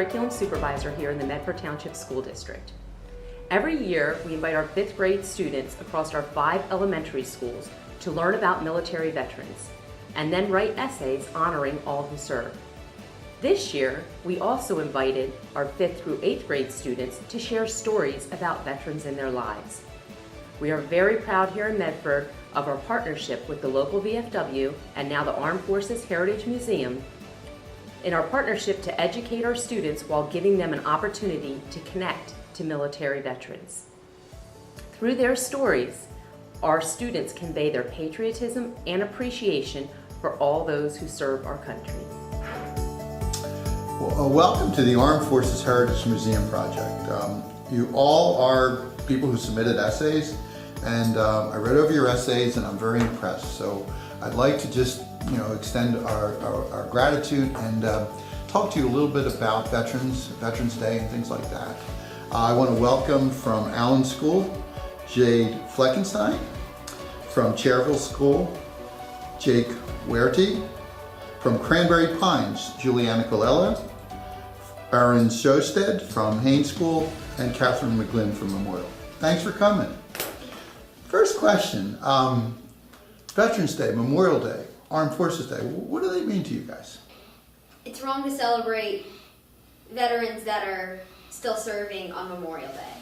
curriculum supervisor here in the Medford Township School District. Every year, we invite our 5th grade students across our 5 elementary schools to learn about military veterans, and then write essays honoring all who served. This year, we also invited our 5th through 8th grade students to share stories about veterans in their lives. We are very proud here in Medford of our partnership with the local VFW and now the Armed Forces Heritage Museum in our partnership to educate our students while giving them an opportunity to connect to military veterans. Through their stories, our students convey their patriotism and appreciation for all those who serve our country. Well, welcome to the Armed Forces Heritage Museum project. You all are people who submitted essays, and I read over your essays and I'm very impressed. So I'd like to just extend our gratitude and talk to you a little bit about Veterans Day and things like that. I want to welcome from Allen School, Jade Fleckenstein, from Cherville School, Jake Werty, from Cranberry Pines, Juliana Colella, Aaron Shosted from Haynes School, and Catherine McGlynn from Memorial. Thanks for coming. First question, Veterans Day, Memorial Day, Armed Forces Day, what do they mean to you guys? It's wrong to celebrate veterans that are still serving on Memorial Day.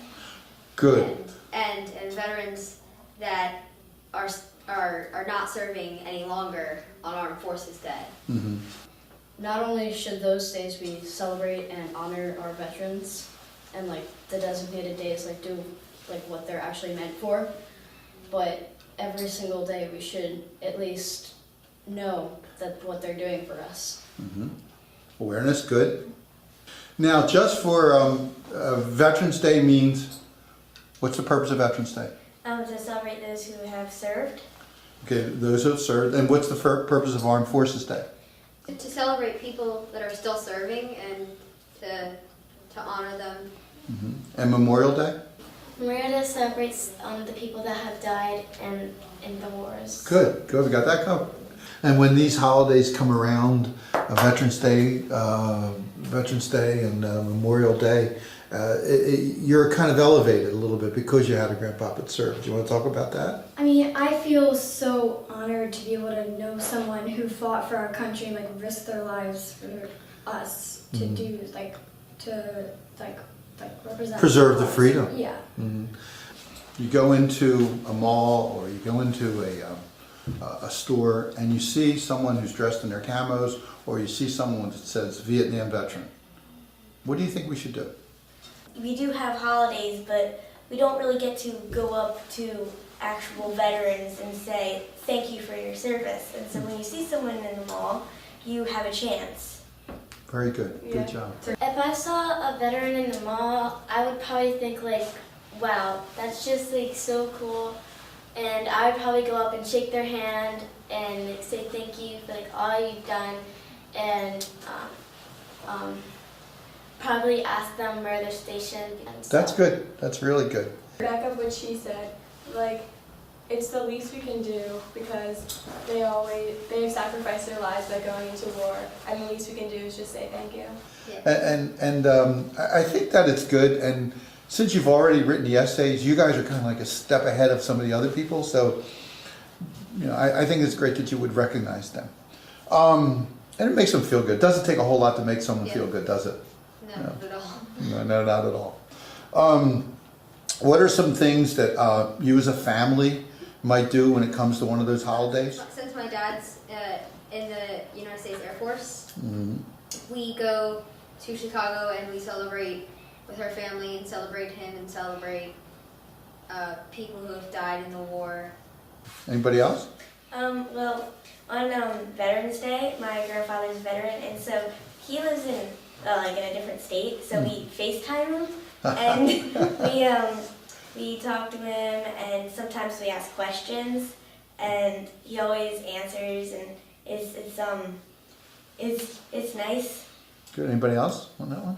Good. And veterans that are not serving any longer on Armed Forces Day. Mm-hmm. Not only should those days we celebrate and honor our veterans and the designated days do what they're actually meant for, but every single day we should at least know that what they're doing for us. Mm-hmm. Awareness, good. Now, just for Veterans Day means, what's the purpose of Veterans Day? To celebrate those who have served. Okay, those who have served. And what's the purpose of Armed Forces Day? To celebrate people that are still serving and to honor them. Mm-hmm. And Memorial Day? Memorial Day celebrates the people that have died in the wars. Good, good, we got that covered. And when these holidays come around, Veterans Day and Memorial Day, you're kind of elevated a little bit because you had a grandpapa that served. Do you want to talk about that? I mean, I feel so honored to be able to know someone who fought for our country and risked their lives for us to do to represent. Preserve the freedom. Yeah. Mm-hmm. You go into a mall or you go into a store and you see someone who's dressed in their camos, or you see someone that says Vietnam veteran. What do you think we should do? We do have holidays, but we don't really get to go up to actual veterans and say, thank you for your service. And so when you see someone in the mall, you have a chance. Very good. Good job. If I saw a veteran in the mall, I would probably think wow, that's just so cool. And I would probably go up and shake their hand and say thank you for all you've done, and probably ask them where they're stationed. And That's good. That's really good. Back up what she said, it's the least we can do because they've sacrificed their lives by going into war, and the least we can do is just say thank you. Yeah. And I think that it's good, and since you've already written the essays, you guys are kind of a step ahead of some of the other people, so I think it's great that you would recognize them. And it makes them feel good. It doesn't take a whole lot to make someone feel good, does it? No, not at all. No, not at all. What are some things that you as a family might do when it comes to one of those holidays? Since my dad's in the United States Air Force, Mm-hmm. we go to Chicago and we celebrate with her family and celebrate him and celebrate people who have died in the war. Anybody else? Well, on Veterans Day, my grandfather's a veteran, and so he lives in in a different state. So we FaceTime him, and we talk to him, and sometimes we ask questions, and he always answers, and it's nice. Good. Anybody else on that one?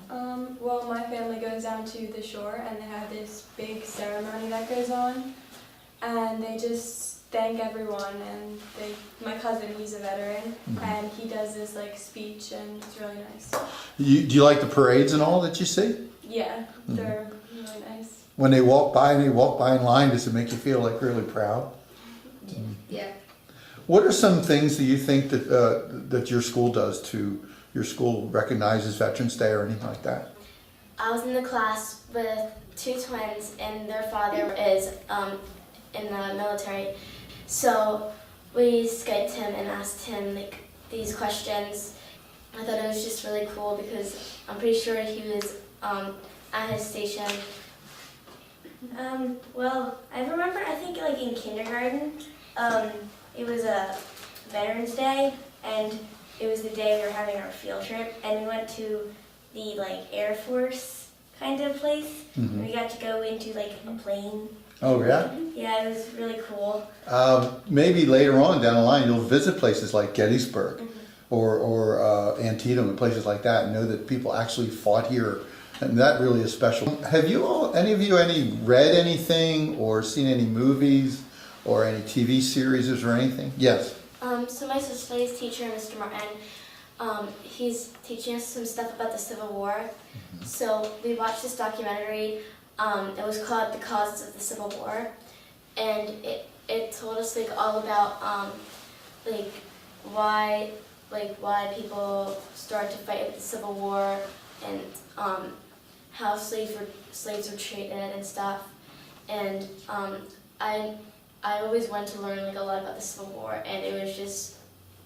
Well, my family goes down to the shore and they have this big ceremony that goes on, and they just thank everyone, and my cousin, he's a veteran, and he does this like speech, and it's really nice. Do you like the parades and all that you see? Yeah, they're really nice. When they walk by and they walk by in line, does it make you feel like really proud? Yeah. What are some things that you think that that your school does to your school recognizes Veterans Day or anything like that? I was in the class with 2 twins, and their father is in the military. So we Skyped him and asked him like these questions. I thought it was just really cool because I'm pretty sure he was at his station. Well, I remember, I think like in kindergarten, it was a Veterans Day, and it was the day we were having our field trip, and we went to the like Air Force kind of place. And we got to go into like a plane. Oh yeah? Yeah, it was really cool. Maybe later on down the line you'll visit places like Gettysburg or Antietam and places like that and know that people actually fought here, and that really is special. Have you all, any of you, read anything or seen any movies or any TV series or anything? Yes. So my social studies teacher, Mr. Martin, he's teaching us some stuff about the Civil War. So we watched this documentary. It was called The Causes of the Civil War, and it told us like all about why people started to fight with the Civil War, and how slaves were treated and stuff. And I always wanted to learn like a lot about the Civil War, and it was just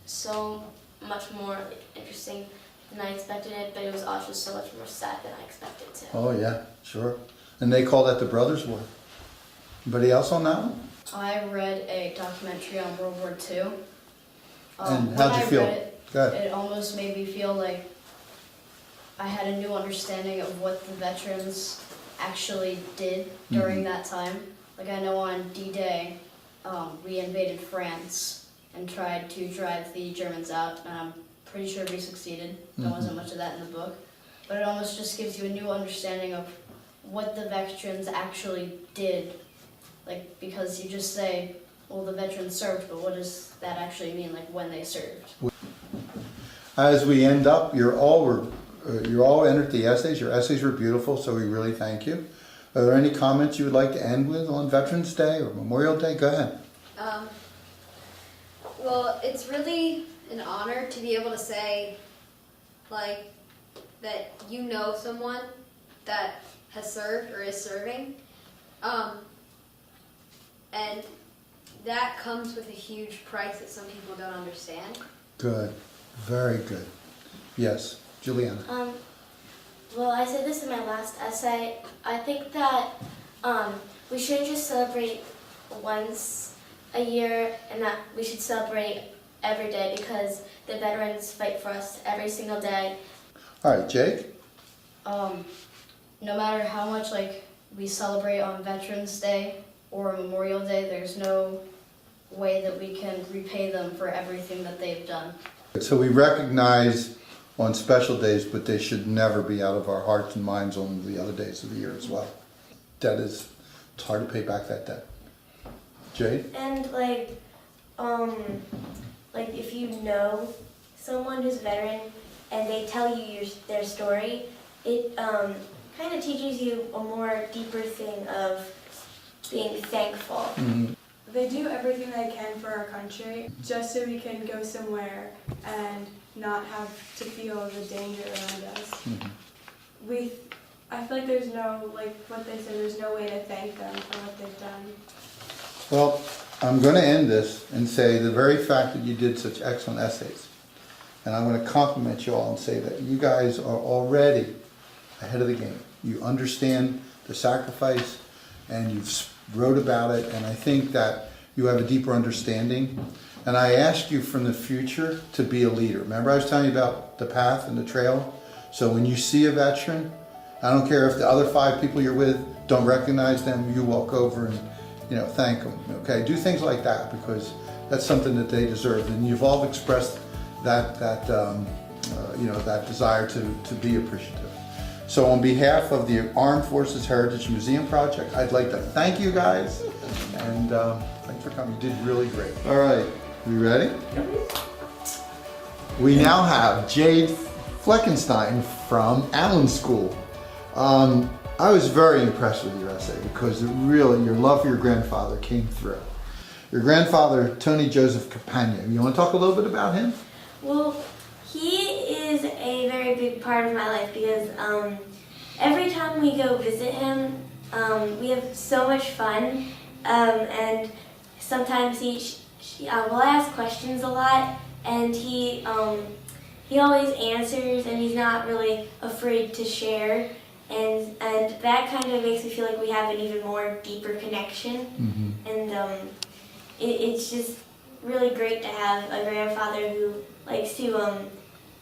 so much more like interesting than I expected it, but it was also so much more sad than I expected to. Oh yeah, sure. And they call that the Brothers' War. Anybody else on that one? I read a documentary on World War II. And when how'd you I feel? read it, Go ahead. it almost made me feel like I had a new understanding of what the veterans actually did during that time. Like I know on D-Day, we invaded France and tried to drive the Germans out, and I'm pretty sure we succeeded. There wasn't much of that in the book. But it almost just gives you a new understanding of what the veterans actually did. Like, because you just say, well, the veterans served, but what does that actually mean, like when they served? As we end up, you're all entered the essays. Your essays were beautiful, so we really thank you. Are there any comments you would like to end with on Veterans Day or Memorial Day? Go ahead. Well, it's really an honor to be able to say, like, that you know someone that has served or is serving. And that comes with a huge price that some people don't understand. Good. Very good. Yes. Juliana. Well, I said this in my last essay. I think that we shouldn't just celebrate once a year, and that we should celebrate every day because the veterans fight for us every single day. All right, Jake. No matter how much like we celebrate on Veterans Day or Memorial Day, there's no way that we can repay them for everything that they've done. So we recognize on special days, but they should never be out of our hearts and minds on the other days of the year as well. It's hard to pay back that debt. Jade? And like if you know someone who's a veteran and they tell you their story, it kind of teaches you a more deeper thing of being thankful. Mm-hmm. They do everything they can for our country just so we can go somewhere and not have to feel the danger around us. Mm-hmm. I feel like there's no, like what they said, there's no way to thank them for what they've done. Well, I'm going to end this and say the very fact that you did such excellent essays, and I'm going to compliment you all and say that you guys are already ahead of the game. You understand the sacrifice, and you've wrote about it, and I think that you have a deeper understanding. And I ask you from the future to be a leader. Remember I was telling you about the path and the trail? So when you see a veteran, I don't care if the other 5 people you're with don't recognize them, you walk over and thank them. Okay, do things like that because that's something that they deserve. And you've all expressed that desire to be appreciative. So on behalf of the Armed Forces Heritage Museum Project, I'd like to thank you guys. And thanks for coming. You did really great. All right, we ready? Yep. We now have Jade Fleckenstein from Allen School. I was very impressed with your essay because it really, your love for your grandfather came through. Your grandfather, Tony Joseph Capagna. You want to talk a little bit about him? Well, he is a very big part of my life because every time we go visit him, we have so much fun, and sometimes we'll ask questions a lot, and he always answers, and he's not really afraid to share, and that kind of makes me feel like we have an even more deeper connection, and it's just really great to have a grandfather who likes to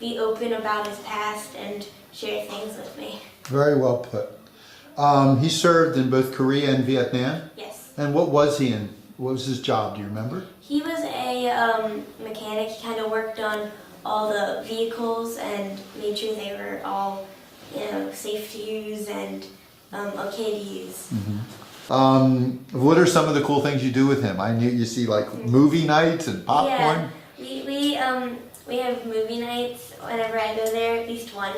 be open about his past and share things with me. Very well put. He served in both Korea and Vietnam. Yes. And what was he in? What was his job? Do you remember? He was a mechanic. He kind of worked on all the vehicles and made sure they were all, safe to use and okay to use. What are some of the cool things you do with him? I knew you see like movie nights and popcorn. Yeah, we have movie nights whenever I go there, at least one,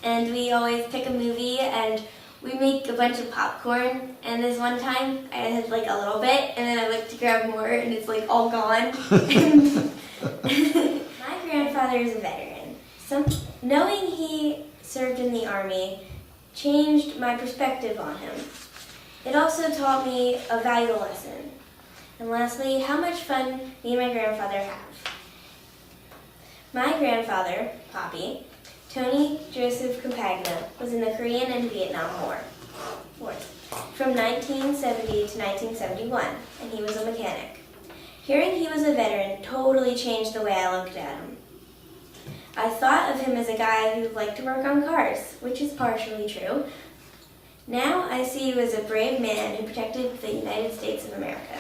and we always pick a movie and we make a bunch of popcorn. And this one time I had like a little bit, and then I went to grab more, and it's like all gone. My grandfather is a veteran. Knowing he served in the Army changed my perspective on him. It also taught me a valuable lesson. And lastly, how much fun me and my grandfather have. My grandfather, Poppy, Tony Joseph Campagna, was in the Korean and Vietnam Wars from 1970 to 1971, and he was a mechanic. Hearing he was a veteran totally changed the way I looked at him. I thought of him as a guy who liked to work on cars, which is partially true. Now I see you as a brave man who protected the United States of America.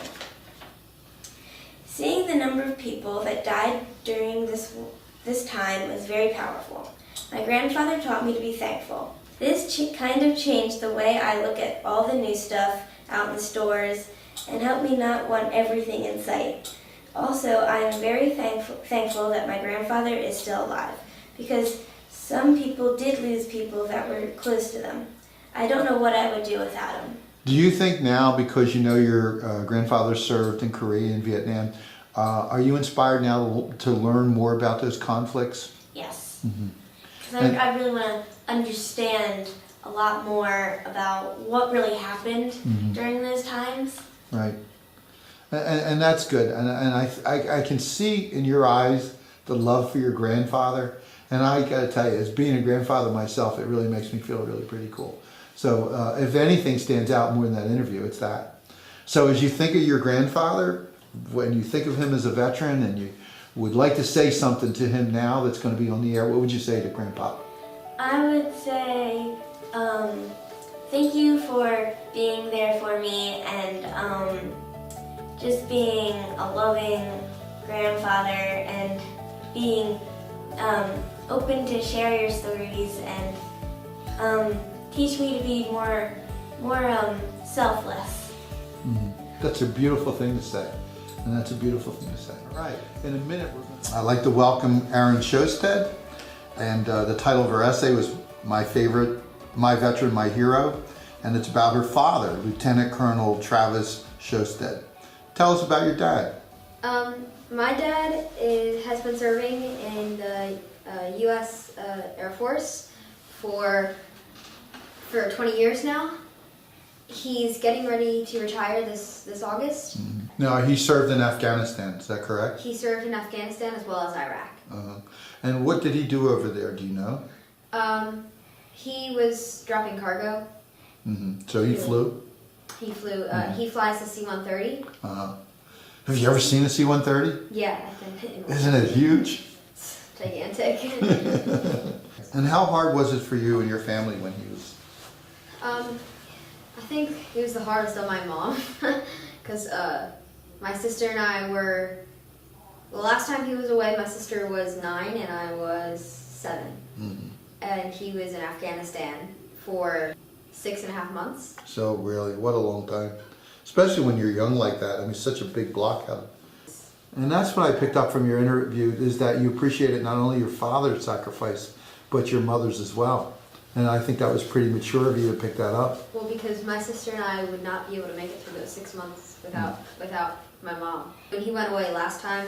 Seeing the number of people that died during this time was very powerful. My grandfather taught me to be thankful. This kind of changed the way I look at all the new stuff out in the stores and helped me not want everything in sight. Also, I am very thankful that my grandfather is still alive, because some people did lose people that were close to them. I don't know what I would do without him. Do you think now, because you know your grandfather served in Korea and Vietnam, are you inspired now to learn more about those conflicts? Yes. Because I really want to understand a lot more about what really happened during those times. Right. And that's good. And I can see in your eyes the love for your grandfather. And I got to tell you, as being a grandfather myself, it really makes me feel really pretty cool. So if anything stands out more in that interview, it's that. So as you think of your grandfather, when you think of him as a veteran and you would like to say something to him now that's going to be on the air, what would you say to Grandpa? I would say thank you for being there for me and just being a loving grandfather and being open to share your stories and teach me to be more selfless. That's a beautiful thing to say. And that's a beautiful thing to say. All right, in a minute, I'd like to welcome Erin Shosted. And the title of her essay was My Favorite, My Veteran, My Hero. And it's about her father, Lieutenant Colonel Travis Shosted. Tell us about your dad. My dad has been serving in the U.S. Air Force for 20 years now. He's getting ready to retire this August. No, he served in Afghanistan, is that correct? He served in Afghanistan as well as Iraq. And what did he do over there, do you know? He was dropping cargo. So he flew? He flew. He flies the C-130. Have you ever seen a C-130? Yeah, I've been. Isn't it huge? It's gigantic. And how hard was it for you and your family when he was? I think it was the hardest on my mom, because my sister and I were. The last time he was away, my sister was 9 and I was 7, and he was in Afghanistan for 6.5 months. So really, what a long time. especially when you're young like that. I mean, such a big blockhead. And that's what I picked up from your interview, is that you appreciated not only your father's sacrifice, but your mother's as well. And I think that was pretty mature of you to pick that up. Well, because my sister and I would not be able to make it through those 6 months without my mom. When he went away last time,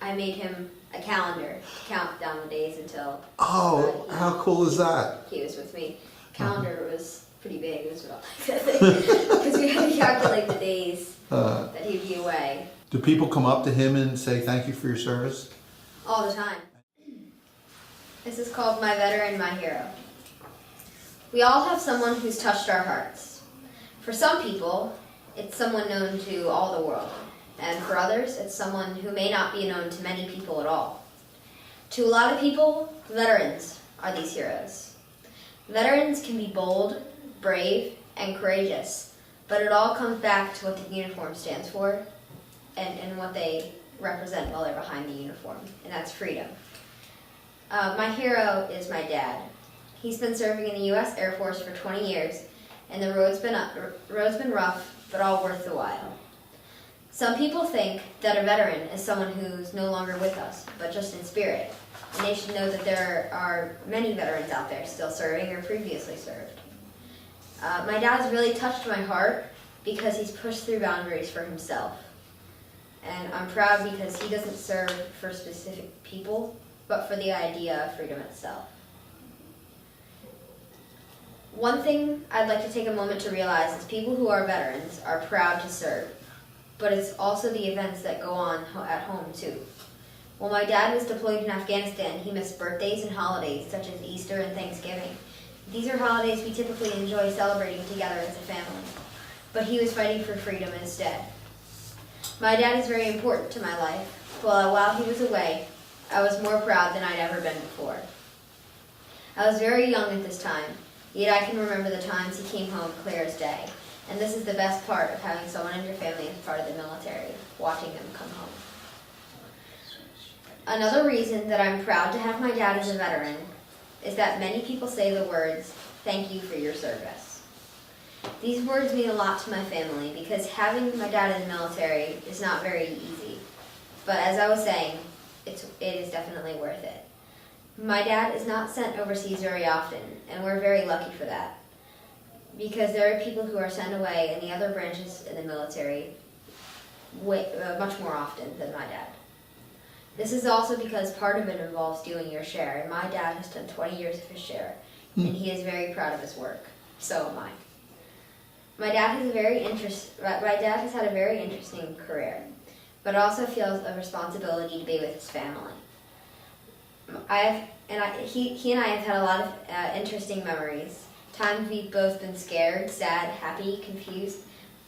I made him a calendar to count down the days until Oh, how cool is that? he was with me. Calendar was pretty big as well, because we had to calculate the days that he'd be away. Do people come up to him and say thank you for your service? All the time. This is called My Veteran, My Hero. We all have someone who's touched our hearts. For some people, it's someone known to all the world. And for others, it's someone who may not be known to many people at all. To a lot of people, veterans are these heroes. Veterans can be bold, brave, and courageous, but it all comes back to what the uniform stands for and what they represent while they're behind the uniform, and that's freedom. My hero is my dad. He's been serving in the U.S. Air Force for 20 years, and the road's been rough, but all worth the while. Some people think that a veteran is someone who's no longer with us, but just in spirit. And they should know that there are many veterans out there still serving or previously served. My dad's really touched my heart because he's pushed through boundaries for himself. And I'm proud because he doesn't serve for specific people, but for the idea of freedom itself. One thing I'd like to take a moment to realize is people who are veterans are proud to serve, but it's also the events that go on at home too. While my dad was deployed in Afghanistan, he missed birthdays and holidays such as Easter and Thanksgiving. These are holidays we typically enjoy celebrating together as a family, but he was fighting for freedom instead. My dad is very important to my life. While he was away, I was more proud than I'd ever been before. I was very young at this time, yet I can remember the times he came home clear as day. And this is the best part of having someone in your family as part of the military, watching them come home. Another reason that I'm proud to have my dad as a veteran is that many people say the words, "Thank you for your service." These words mean a lot to my family because having my dad in the military is not very easy. But as I was saying, it is definitely worth it. My dad is not sent overseas very often, and we're very lucky for that. Because there are people who are sent away in the other branches in the military much more often than my dad. This is also because part of it involves doing your share, and my dad has done 20 years of his share, and he is very proud of his work. So am I. My dad has had a very interesting career, but also feels a responsibility to be with his family. He and I have had a lot of interesting memories. Times we've both been scared, sad, happy, confused,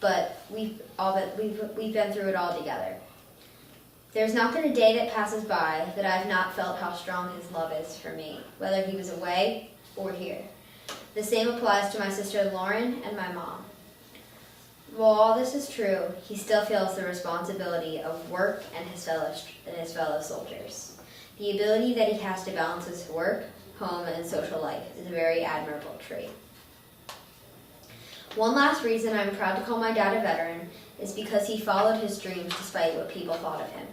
but we've been through it all together. There's not been a day that passes by that I've not felt how strong his love is for me, whether he was away or here. The same applies to my sister Lauren and my mom. While all this is true, he still feels the responsibility of work and his fellow soldiers. The ability that he has to balance his work, home, and social life is a very admirable trait. One last reason I'm proud to call my dad a veteran is because he followed his dreams despite what people thought of him.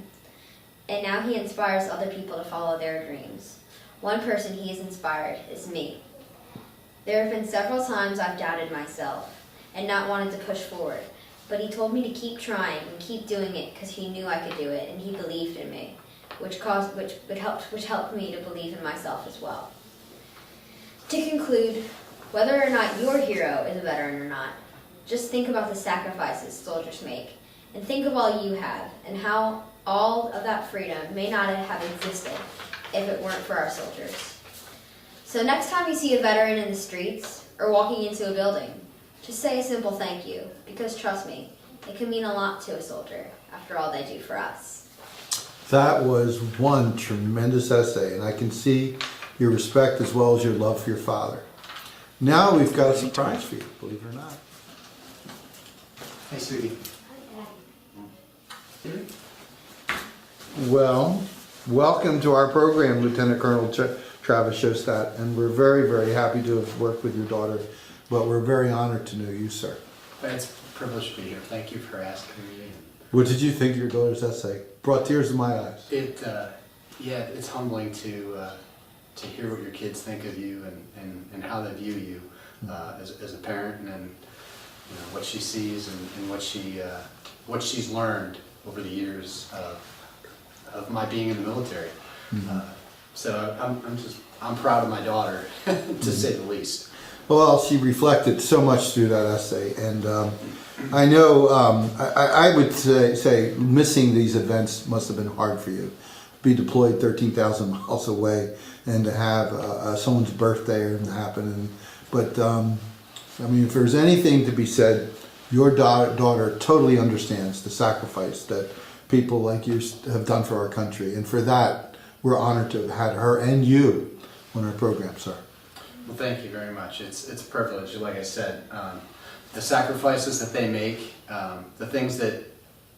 And now he inspires other people to follow their dreams. One person he has inspired is me. There have been several times I've doubted myself and not wanted to push forward, but he told me to keep trying and keep doing it because he knew I could do it and he believed in me, which helped me to believe in myself as well. To conclude, whether or not your hero is a veteran or not, just think about the sacrifices soldiers make, and think of all you have, and how all of that freedom may not have existed if it weren't for our soldiers. So next time you see a veteran in the streets, or walking into a building, just say a simple thank you, because trust me, it can mean a lot to a soldier after all they do for us. That was one tremendous essay, and I can see your respect as well as your love for your father. Now we've got a surprise for you, believe it or not. Hey, sweetie. Well, welcome to our program, Lieutenant Colonel Travis Shostat, and we're very, very happy to have worked with your daughter, but we're very honored to know you, sir. It's privileged to be here. Thank you for asking me. What did you think of your daughter's essay? Brought tears to my eyes. Yeah, it's humbling to hear what your kids think of you and how they view you as a parent, and then what she sees and what she's learned over the years of my being in the military. So I'm proud of my daughter, to say the least. Well, she reflected so much through that essay, and I know I would say missing these events must have been hard for you. Be deployed 13,000 miles away, and to have someone's birthday happen. But I mean, if there's anything to be said, your daughter totally understands the sacrifice that people like you have done for our country, and for that, we're honored to have had her and you on our program, sir. Well, thank you very much. It's a privilege. Like I said, the sacrifices that they make, the things that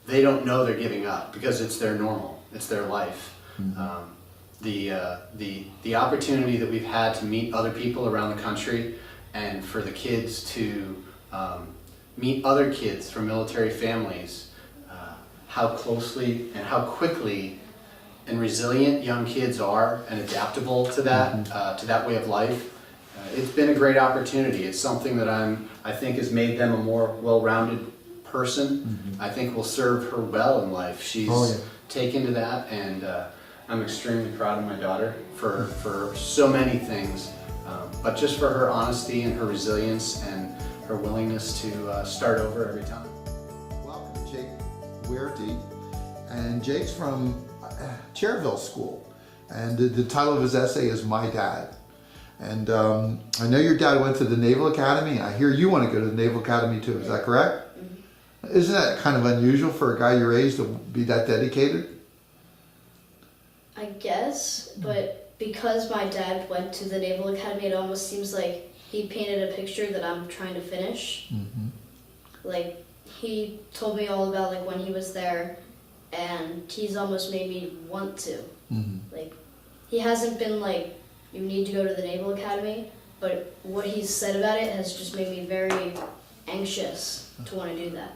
they don't know they're giving up because it's their normal, it's their life. The opportunity that we've had to meet other people around the country, and for the kids to meet other kids from military families, how closely and how quickly and resilient young kids are and adaptable to that way of life. It's been a great opportunity. It's something that I think has made them a more well-rounded person. I think will serve her well in life. She's taken to that, and I'm extremely proud of my daughter for so many things, but just for her honesty and her resilience and her willingness to start over every time. Welcome, Jake Wearty, and Jake's from Cherville School, and the title of his essay is My Dad. And I know your dad went to the Naval Academy. I hear you want to go to the Naval Academy too. Is that correct? Isn't that kind of unusual for a guy your age to be that dedicated? I guess, but because my dad went to the Naval Academy, it almost seems like he painted a picture that I'm trying to finish. Like, he told me all about like when he was there, and he's almost made me want to. Like, he hasn't been like, you need to go to the Naval Academy, but what he's said about it has just made me very anxious to want to do that.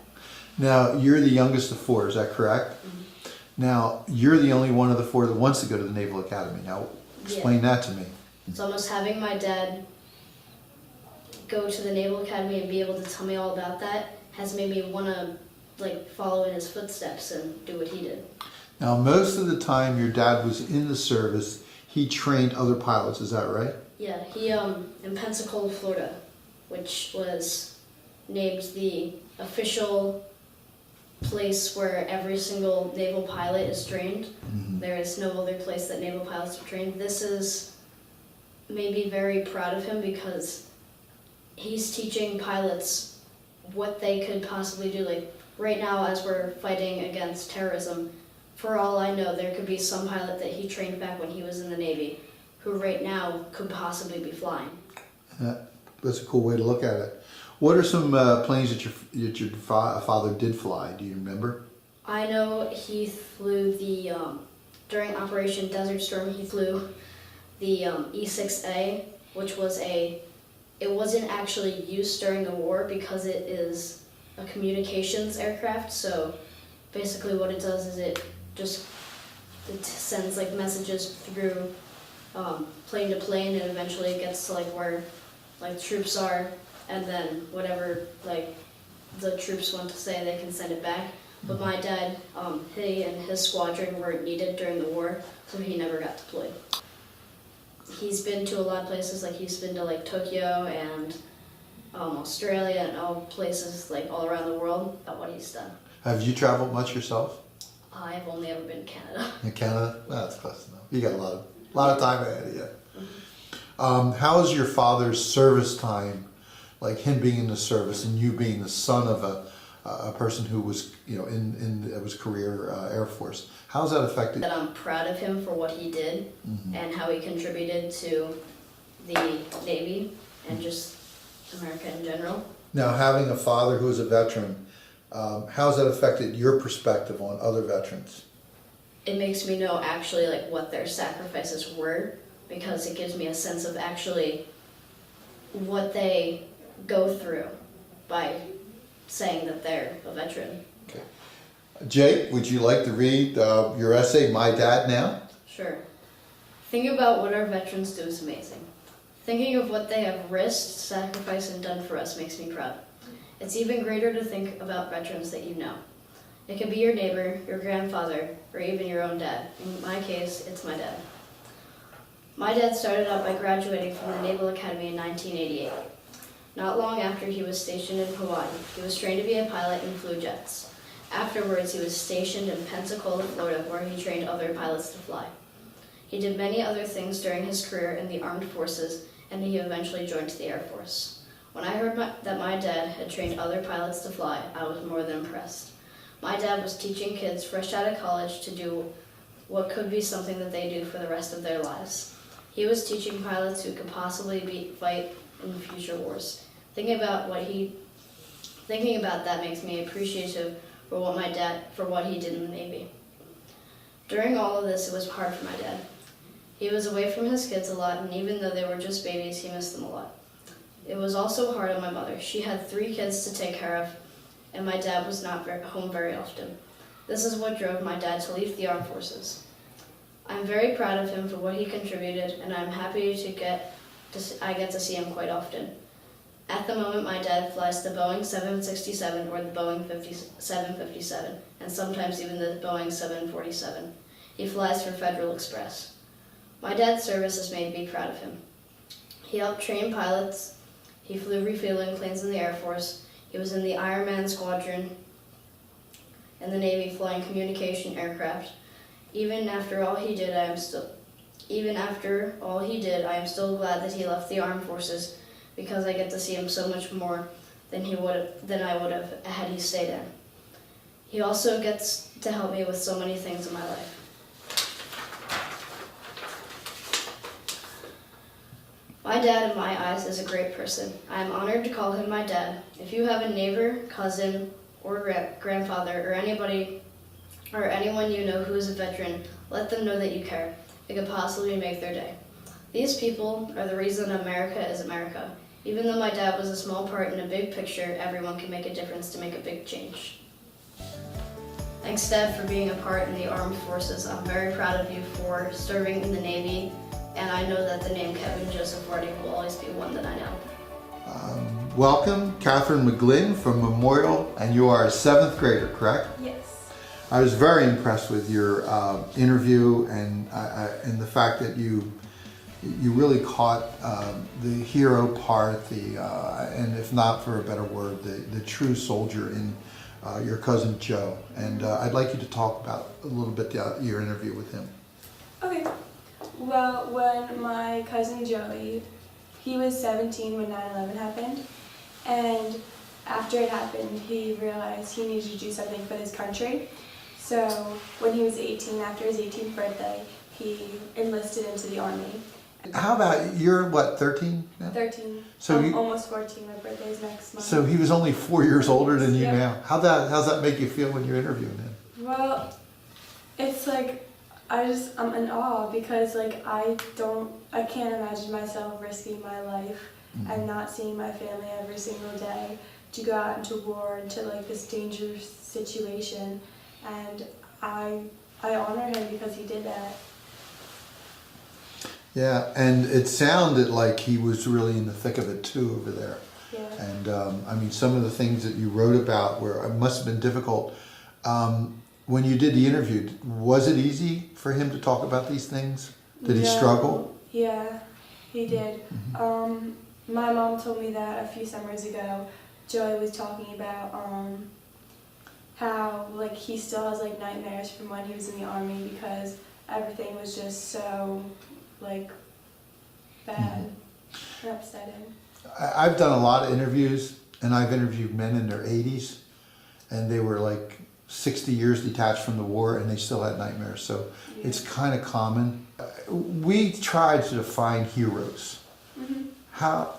Now, you're the youngest of four, is that correct? Now, you're the only one of the four that wants to go to the Naval Academy. Now, explain that to me. It's almost having my dad go to the Naval Academy and be able to tell me all about that has made me want to like follow in his footsteps and do what he did. Now, most of the time your dad was in the service, he trained other pilots, is that right? Yeah, he in Pensacola, Florida, which was named the official place where every single naval pilot is trained. There is no other place that naval pilots are trained. This is made me very proud of him because he's teaching pilots what they could possibly do. Like right now, as we're fighting against terrorism, for all I know, there could be some pilot that he trained back when he was in the Navy who right now could possibly be flying. That's a cool way to look at it. What are some planes that your father did fly? Do you remember? I know he flew the, during Operation Desert Storm, he flew the E-6A, which was it wasn't actually used during the war because it is a communications aircraft. So basically what it does is it sends like messages through plane to plane, and eventually it gets to like where like troops are, and then whatever like the troops want to say, they can send it back. But my dad, he and his squadron weren't needed during the war, so he never got deployed. He's been to a lot of places, like he's been to like Tokyo and Australia and all places like all around the world about what he's done. Have you traveled much yourself? I've only ever been to Canada. In Canada? Well, that's close enough. You got a lot of time ahead of you. How is your father's service time, like him being in the service and you being the son of a person who was, in his career Air Force? How's that affected? That I'm proud of him for what he did and how he contributed to the Navy and just America in general. Now, having a father who is a veteran, how's that affected your perspective on other veterans? It makes me know actually like what their sacrifices were, because it gives me a sense of actually what they go through by saying that they're a veteran. Okay. Jake, would you like to read your essay, My Dad Now? Sure. Thinking about what our veterans do is amazing. Thinking of what they have risked, sacrificed, and done for us makes me proud. It's even greater to think about veterans that you know. It can be your neighbor, your grandfather, or even your own dad. In my case, it's my dad. My dad started out by graduating from the Naval Academy in 1988. Not long after he was stationed in Hawaii, he was trained to be a pilot and flew jets. Afterwards, he was stationed in Pensacola, Florida, where he trained other pilots to fly. He did many other things during his career in the armed forces, and he eventually joined the Air Force. When I heard that my dad had trained other pilots to fly, I was more than impressed. My dad was teaching kids fresh out of college to do what could be something that they do for the rest of their lives. He was teaching pilots who could possibly fight in future wars. Thinking about that makes me appreciative for what he did in the Navy. During all of this, it was hard for my dad. He was away from his kids a lot, and even though they were just babies, he missed them a lot. It was also hard on my mother. She had 3 kids to take care of, and my dad was not home very often. This is what drove my dad to leave the armed forces. I'm very proud of him for what he contributed, and I'm happy I get to see him quite often. At the moment, my dad flies the Boeing 767 or the Boeing 757, and sometimes even the Boeing 747. He flies for Federal Express. My dad's service has made me proud of him. He helped train pilots. He flew refueling planes in the Air Force. He was in the Ironman Squadron in the Navy flying communication aircraft. Even after all he did, I am still glad that he left the armed forces, because I get to see him so much more than I would have had he stayed in. He also gets to help me with so many things in my life. My dad, in my eyes, is a great person. I am honored to call him my dad. If you have a neighbor, cousin, or grandfather, or anyone you know who is a veteran, let them know that you care. It could possibly make their day. These people are the reason America is America. Even though my dad was a small part in a big picture, everyone can make a difference to make a big change. Thanks, Dad, for being a part in the armed forces. I'm very proud of you for serving in the Navy, and I know that the name Kevin Joseph Wardy will always be one that I know. Welcome, Catherine McGlynn from Memorial, and you are a 7th grader, correct? Yes. I was very impressed with your interview and the fact that you really caught the hero part, and if not for a better word, the true soldier in your cousin Joe. And I'd like you to talk about a little bit your interview with him. Okay. Well, when my cousin Joey, he was 17 when 9/11 happened, and after it happened, he realized he needed to do something for his country. So when he was 18, after his 18th birthday, he enlisted into the Army. How about, you're what, 13 now? 13. So almost 14. My birthday is next month. So he was only 4 years older than you Yep. now. How's that make you feel when you're interviewing him? Well, it's like I'm in awe, because like I can't imagine myself risking my life and not seeing my family every single day, to go out into war, into like this dangerous situation, and I honor him because he did that. Yeah, and it sounded like he was really in the thick of it too over there. Yeah. And I mean, some of the things that you wrote about it must have been difficult. When you did the interview, was it easy for him to talk about these things? Did he struggle? Yeah, he did. Mm-hmm. My mom told me that a few summers ago. Joey was talking about how like he still has like nightmares from when he was in the Army, because everything was just so like bad and upsetting. I've done a lot of interviews, and I've interviewed men in their 80s, and they were like 60 years detached from the war, and they still had nightmares. So it's kind of common. We tried to define heroes. Mm-hmm. How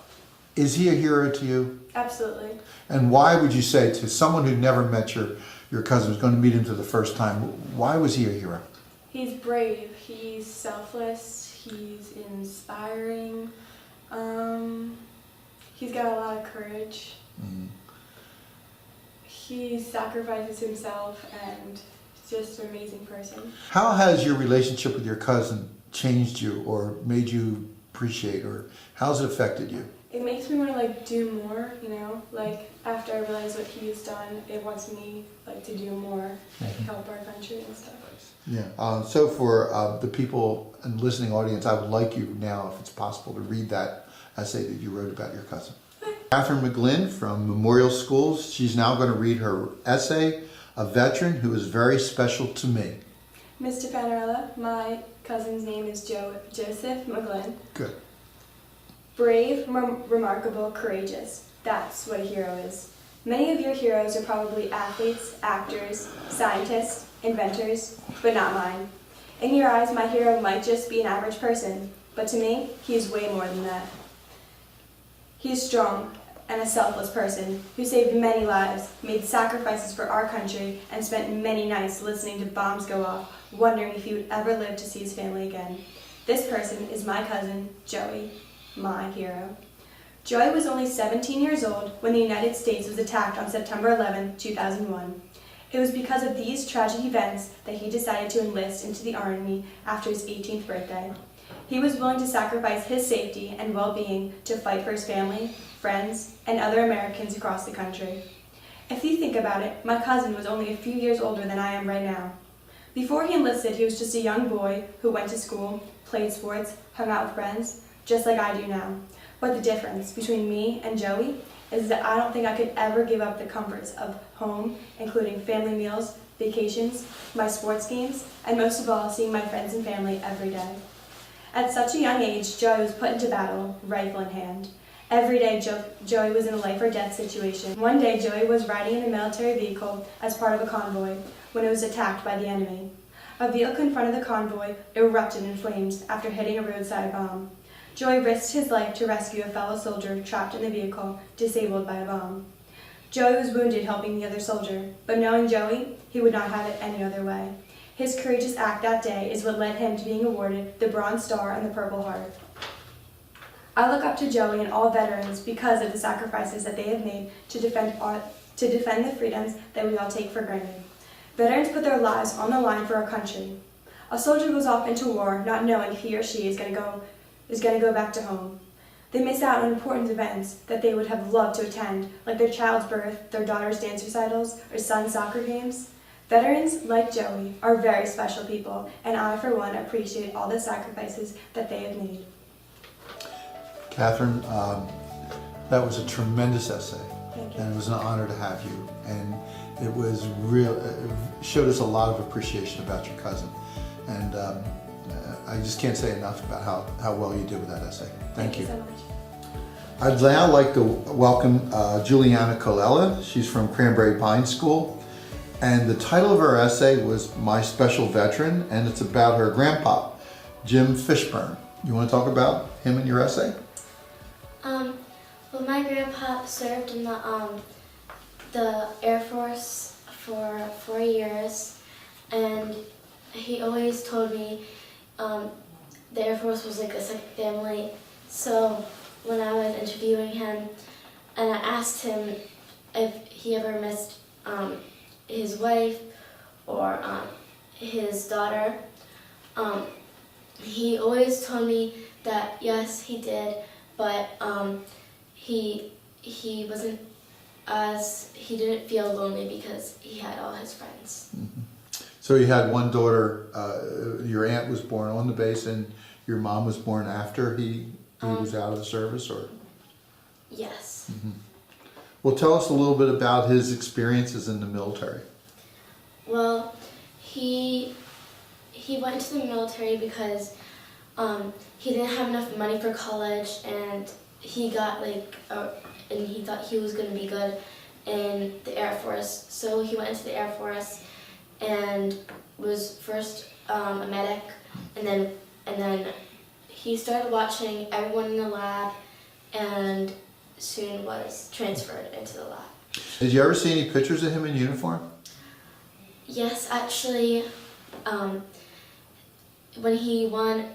is he a hero to you? Absolutely. And why would you say, to someone who never met your cousin, was going to meet him for the first time, why was he a hero? He's brave. He's selfless. He's inspiring. He's got a lot of courage. He sacrifices himself and is just an amazing person. How has your relationship with your cousin changed you or made you appreciate, or how's it affected you? It makes me want to like do more, like after I realize what he's done, it wants me like to do more, like help our country and stuff. Yeah. So for the people and listening audience, I would like you now, if it's possible, to read that essay that you wrote about your cousin. Catherine McGlynn from Memorial Schools. She's now going to read her essay, A Veteran Who Is Very Special to Me. Mr. Panarella, my cousin's name is Joseph McGlynn. Good. Brave, remarkable, courageous. That's what a hero is. Many of your heroes are probably athletes, actors, scientists, inventors, but not mine. In your eyes, my hero might just be an average person, but to me, he is way more than that. He is strong and a selfless person who saved many lives, made sacrifices for our country, and spent many nights listening to bombs go off, wondering if he would ever live to see his family again. This person is my cousin, Joey, my hero. Joey was only 17 years old when the United States was attacked on September 11, 2001. It was because of these tragic events that he decided to enlist into the Army after his 18th birthday. He was willing to sacrifice his safety and well-being to fight for his family, friends, and other Americans across the country. If you think about it, my cousin was only a few years older than I am right now. Before he enlisted, he was just a young boy who went to school, played sports, hung out with friends, just like I do now. But the difference between me and Joey is that I don't think I could ever give up the comforts of home, including family meals, vacations, my sports games, and most of all, seeing my friends and family every day. At such a young age, Joey was put into battle, rifle in hand. Every day, Joey was in a life or death situation. One day, Joey was riding in a military vehicle as part of a convoy when it was attacked by the enemy. A vehicle in front of the convoy erupted in flames after hitting a roadside bomb. Joey risked his life to rescue a fellow soldier trapped in the vehicle, disabled by a bomb. Joey was wounded helping the other soldier, but knowing Joey, he would not have it any other way. His courageous act that day is what led him to being awarded the Bronze Star and the Purple Heart. I look up to Joey and all veterans because of the sacrifices that they have made to defend the freedoms that we all take for granted. Veterans put their lives on the line for our country. A soldier goes off into war not knowing if he or she is going to go back to home. They miss out on important events that they would have loved to attend, like their child's birth, their daughter's dance recitals, or son's soccer games. Veterans, like Joey, are very special people, and I, for one, appreciate all the sacrifices that they have made. Catherine, that was a tremendous essay, Thank you. and it was an honor to have you. And it was it showed us a lot of appreciation about your cousin, and I just can't say enough about how well you did with that essay. Thank you. So much. I'd now like to welcome Juliana Colella. She's from Cranberry Pine School. And the title of her essay was My Special Veteran, and it's about her grandpa, Jim Fishburne. You want to talk about him in your essay? Well, my grandpa served in the Air Force for 4 years, and he always told me the Air Force was like a second family. So when I was interviewing him, and I asked him if he ever missed his wife or his daughter, he always told me that yes, he did, but he wasn't he didn't feel lonely because he had all his friends. Mm-hmm. So you had one daughter, your aunt was born on the base, and your mom was born after he was out of the service, or? Yes. Mm-hmm. Well, tell us a little bit about his experiences in the military. Well, he went to the military because he didn't have enough money for college, and he got and he thought he was going to be good in the Air Force. So he went into the Air Force and was first a medic, and then he started watching everyone in the lab, and soon was transferred into the lab. Did you ever see any pictures of him in uniform? Yes, actually, when he won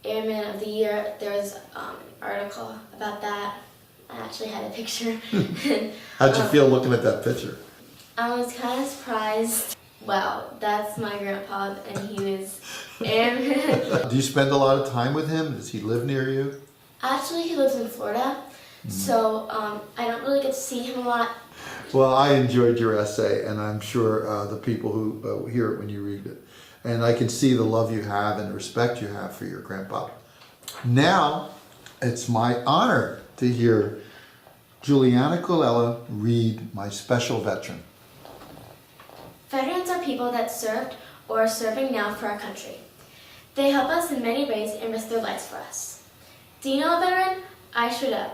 Airman of the Year, there was an article about that. I actually had a picture. How'd you feel looking at that picture? I was kind of surprised. Well, that's my grandpa, and he was Aaron. Do you spend a lot of time with him? Does he live near you? Actually, he lives in Florida, so I don't really get to see him a lot. Well, I enjoyed your essay, and I'm sure the people who hear it when you read it. And I can see the love you have and the respect you have for your grandpa. Now, it's my honor to hear Juliana Colella read My Special Veteran. Veterans are people that served or are serving now for our country. They help us in many ways and risk their lives for us. Do you know a veteran? I sure do.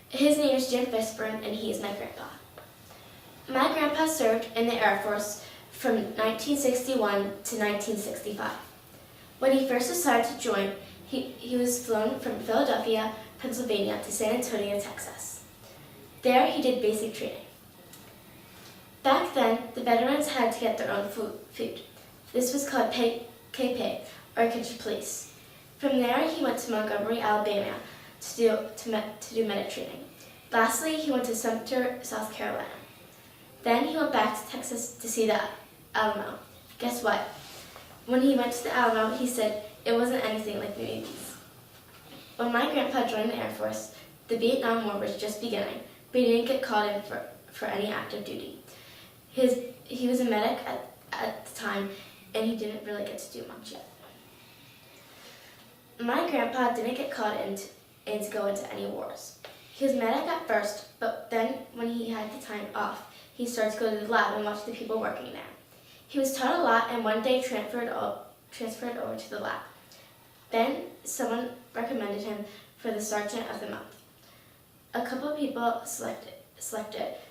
His name is Jim Fishburne, and he is my grandpa. My grandpa served in the Air Force from 1961 to 1965. When he first decided to join, he was flown from Philadelphia, Pennsylvania to San Antonio, Texas. There he did basic training. Back then, the veterans had to get their own food. This was called KP, or Kitchen Police. From there, he went to Montgomery, Alabama to do medic training. Lastly, he went to Sumter, South Carolina. Then he went back to Texas to see the Alamo. Guess what? When he went to the Alamo, he said it wasn't anything like the movies. When my grandpa joined the Air Force, the Vietnam War was just beginning, but he didn't get called in for any active duty. He was a medic at the time, and he didn't really get to do much yet. My grandpa didn't get called in to go into any wars. He was medic at first, but then when he had the time off, he started to go to the lab and watch the people working there. He was taught a lot and one day transferred over to the lab. Then someone recommended him for the Sergeant of the Month. A couple of people selected,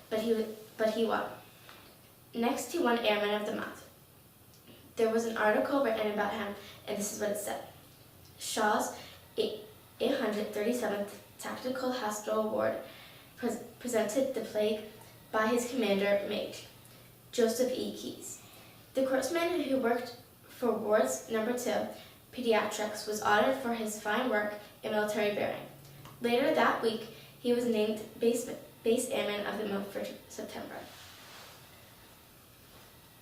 but he won. Next, he won Airman of the Month. There was an article written about him, and this is what it said. Shaw's 837th Tactical Hospital Award presented the plague by his commander, Maj. Joseph E. Keyes. The corpsman who worked for Wards No. 2, Pediatrics, was honored for his fine work in military bearing. Later that week, he was named Base Airman of the Month for September.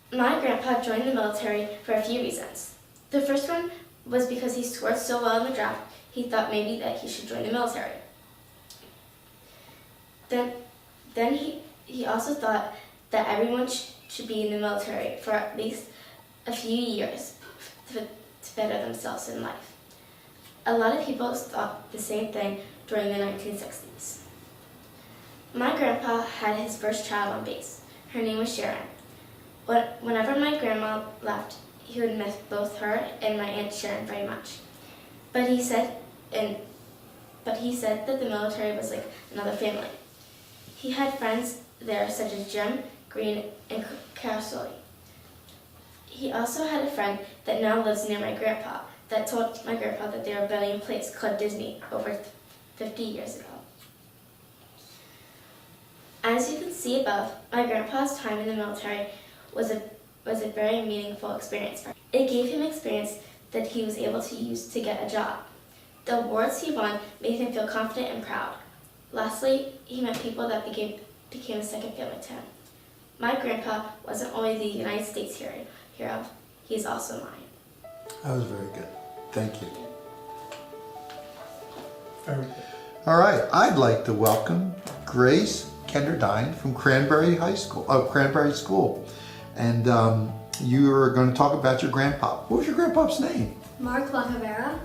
My grandpa joined the military for a few reasons. The first one was because he scored so well in the draft, he thought maybe that he should join the military. Then he also thought that everyone should be in the military for at least a few years to better themselves in life. A lot of people thought the same thing during the 1960s. My grandpa had his first child on base. Her name was Sharon. Whenever my grandma left, he would miss both her and my Aunt Sharon very much. But he said that the military was like another family. He had friends there such as Jim, Green, and Caroselli. He also had a friend that now lives near my grandpa that told my grandpa that they were building a place called Disney over 50 years ago. As you can see above, my grandpa's time in the military was a very meaningful experience for him. It gave him experience that he was able to use to get a job. The awards he won made him feel confident and proud. Lastly, he met people that became a second family to him. My grandpa wasn't only the United States hero, he is also mine. That was very good. Thank you. Very good. All right, I'd like to welcome Grace Kenderdine from Cranberry School. And you are going to talk about your grandpa. What was your grandpa's name? Mark Lacavera.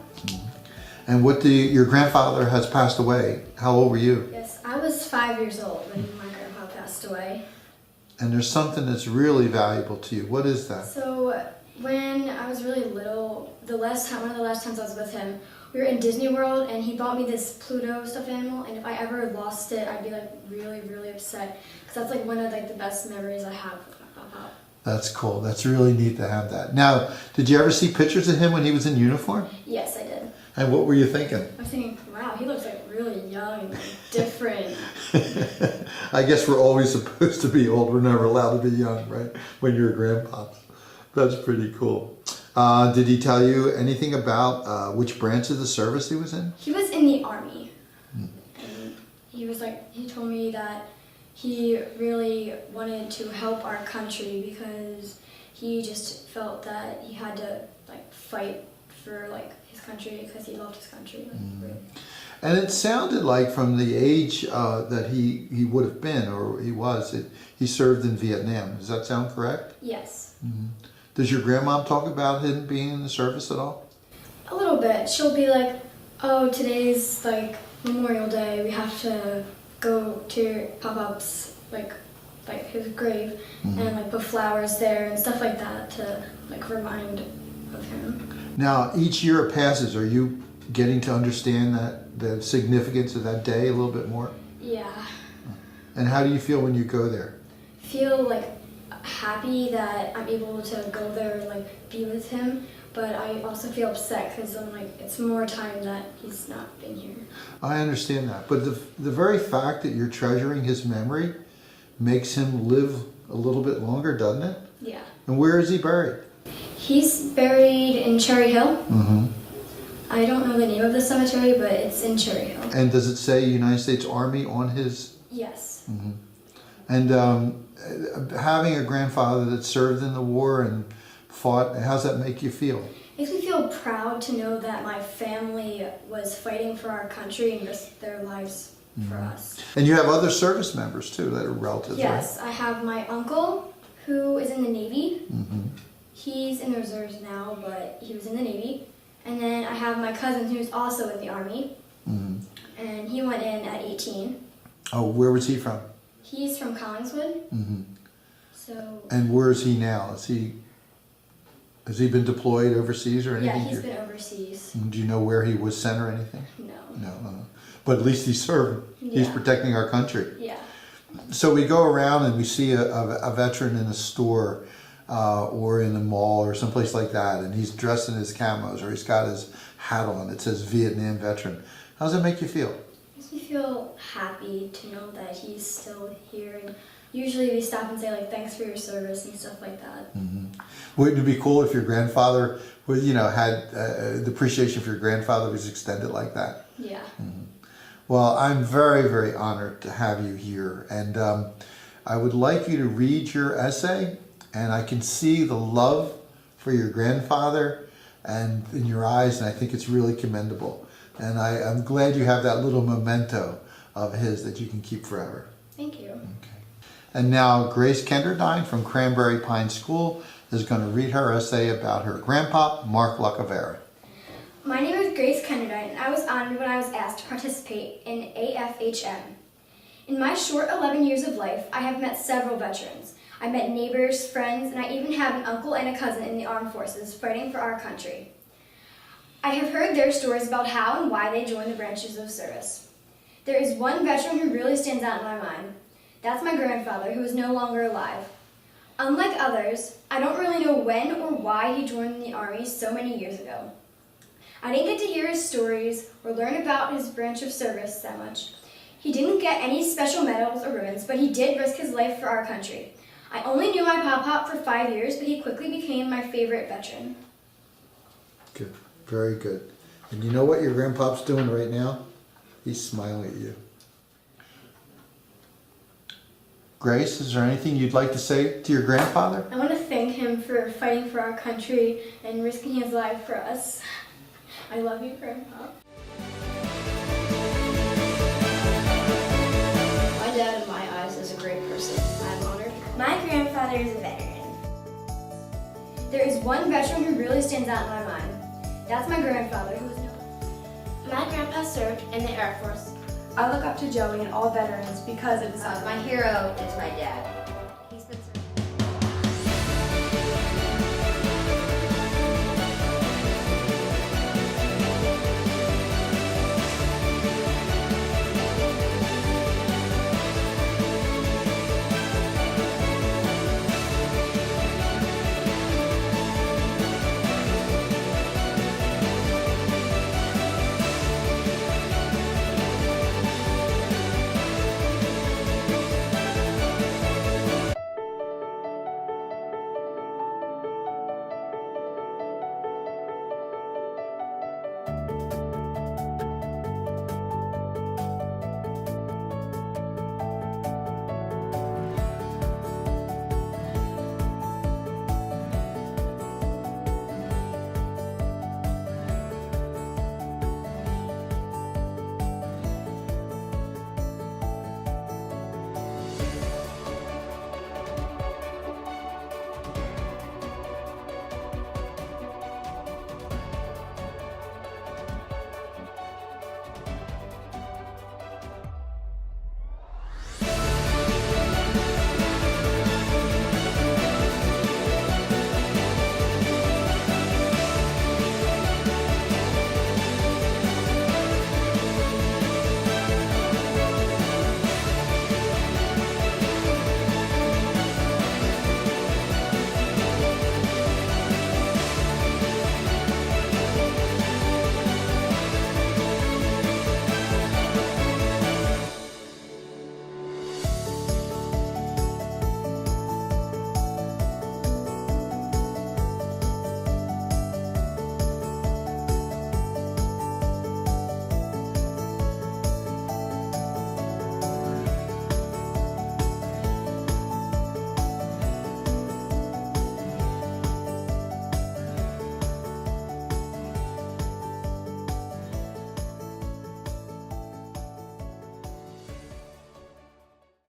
And your grandfather has passed away. How old were you? Yes, I was 5 years old when my grandpa passed away. And there's something that's really valuable to you. What is that? So when I was really little, one of the last times I was with him, we were in Disney World and he bought me this Pluto stuffed animal, and if I ever lost it, I'd be like really, really upset, because that's like one of like the best memories I have with my grandpa. That's cool. That's really neat to have that. Now, did you ever see pictures of him when he was in uniform? Yes, I did. And what were you thinking? I was thinking, wow, he looks like really young and like, different. I guess we're always supposed to be old. We're never allowed to be young, right? When you're a grandpa. That's pretty cool. Did he tell you anything about which branch of the service he was in? He was in the Army. And he told me that he really wanted to help our country because he just felt that he had to like fight for like his country because he loved his country. Like, really. And it sounded like from the age that he would have been, or he was, he served in Vietnam. Does that sound correct? Yes. Does your grandmom talk about him being in the service at all? A little bit. She'll be like, oh, today's like Memorial Day. We have to go to Pop-Up's like his grave and like put flowers there and stuff like that to like remind of him. Now, each year it passes, are you getting to understand the significance of that day a little bit more? Yeah. And how do you feel when you go there? Feel like happy that I'm able to go there and like be with him, but I also feel upset because I'm like, it's more time that he's not been here. I understand that, but the very fact that you're treasuring his memory makes him live a little bit longer, doesn't it? Yeah. And where is he buried? He's buried in Cherry Hill. Mm-hmm. I don't know the name of the cemetery, but it's in Cherry Hill. And does it say United States Army on his? Yes. Mm-hmm. And having a grandfather that served in the war and fought, how's that make you feel? Makes me feel proud to know that my family was fighting for our country and risked their lives for us. And you have other service members too that are relatives, Yes, I have my uncle who is in the Navy. Mm-hmm. He's in the reserves now, but he was in the Navy. And then I have my cousin who's also in the Army. Mm-hmm. And he went in at 18. Oh, where was he from? He's from Collingswood. Mm-hmm. So. And where is he now? Has he been deployed overseas or anything? Yeah, he's been overseas. Do you know where he was sent or anything? No. No. But at least he's serving. He's Yeah. protecting our country. Yeah. So we go around and we see a veteran in a store or in a mall or someplace like that, and he's dressed in his camos or he's got his hat on. It says Vietnam veteran. How does that make you feel? Makes me feel happy to know that he's still here. And usually we stop and say like, thanks for your service and stuff like that. Mm-hmm. Wouldn't it be cool if your grandfather was, had the appreciation for your grandfather was extended like that? Yeah. Mm-hmm. Well, I'm very, very honored to have you here, and I would like you to read your essay, and I can see the love for your grandfather and in your eyes, and I think it's really commendable. And I'm glad you have that little memento of his that you can keep forever. Thank you. Okay. And now Grace Kenderdine from Cranberry Pine School is going to read her essay about her grandpa, Mark Lacavera. My name is Grace Kenderdine, and I was honored when I was asked to participate in AFHM. In my short 11 years of life, I have met several veterans. I met neighbors, friends, and I even have an uncle and a cousin in the armed forces fighting for our country. I have heard their stories about how and why they joined the branches of service. There is one veteran who really stands out in my mind. That's my grandfather, who is no longer alive. Unlike others, I don't really know when or why he joined the Army so many years ago. I didn't get to hear his stories or learn about his branch of service that much. He didn't get any special medals or ribbons, but he did risk his life for our country. I only knew my Pop-Pop for 5 years, but he quickly became my favorite veteran. Good. Very good. And you know what your grandpop's doing right now? He's smiling at you. Grace, is there anything you'd like to say to your grandfather? I want to thank him for fighting for our country and risking his life for us. I love you, Grandpa. My dad, in my eyes, is a great person. I'm honored. My grandfather is a veteran. There is one veteran who really stands out in my mind. That's my grandfather, who is no. My grandpa served in the Air Force. I look up to Joey and all veterans because of his My hero is my dad.